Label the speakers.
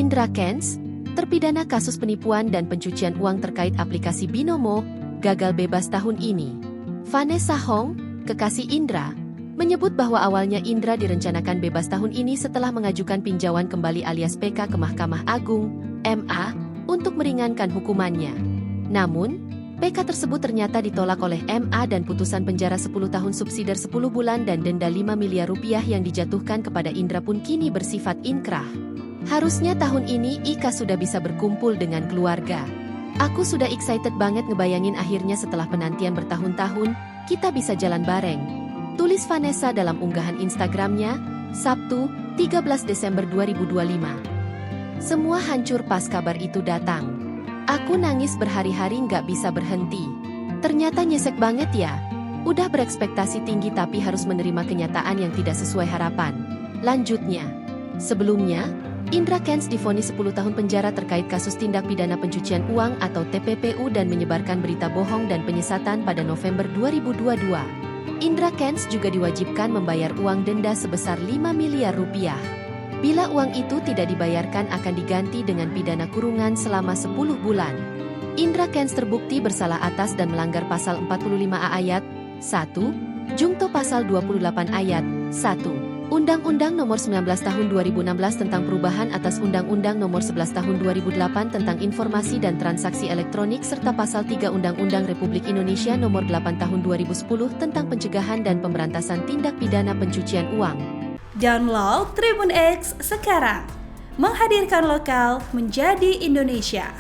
Speaker 1: Indra Kents, terpidana kasus penipuan dan pencucian uang terkait aplikasi Binomo, gagal bebas tahun ini. Vanessa Hong, kekasih Indra, menyebut bahwa awalnya Indra direncanakan bebas tahun ini setelah mengajukan pinjauan kembali alias PK ke Mahkamah Agung, MA, untuk meringankan hukumannya. Namun, PK tersebut ternyata ditolak oleh MA dan putusan penjara 10 tahun subsidiar 10 bulan dan denda 5 miliar rupiah yang dijatuhkan kepada Indra pun kini bersifat inkrah. Harusnya tahun ini Ika sudah bisa berkumpul dengan keluarga. Aku sudah excited banget ngebayangin akhirnya setelah penantian bertahun-tahun, kita bisa jalan bareng. Tulis Vanessa dalam unggahan Instagramnya, Sabtu, 13 Desember 2025. Semua hancur pas kabar itu datang. Aku nangis berhari-hari nggak bisa berhenti. Ternyata nyesek banget ya. Udah berekspektasi tinggi tapi harus menerima kenyataan yang tidak sesuai harapan. Lanjutnya. Sebelumnya, Indra Kents divonis 10 tahun penjara terkait kasus tindak pidana pencucian uang atau TPPU dan menyebarkan berita bohong dan penyesatan pada November 2022. Indra Kents juga diwajibkan membayar uang denda sebesar 5 miliar rupiah. Bila uang itu tidak dibayarkan akan diganti dengan pidana kurungan selama 10 bulan. Indra Kents terbukti bersalah atas dan melanggar pasal 45A ayat 1, Jungto pasal 28 ayat 1. Undang-Undang Nomor 19 Tahun 2016 tentang perubahan atas Undang-Undang Nomor 11 Tahun 2008 tentang Informasi dan Transaksi Elektronik serta Pasal 3 Undang-Undang Republik Indonesia Nomor 8 Tahun 2010 tentang Pencegahan dan Pemberantasan Tindak Pidana Pencucian Uang.
Speaker 2: Download Tribun X sekarang, menghadirkan lokal menjadi Indonesia.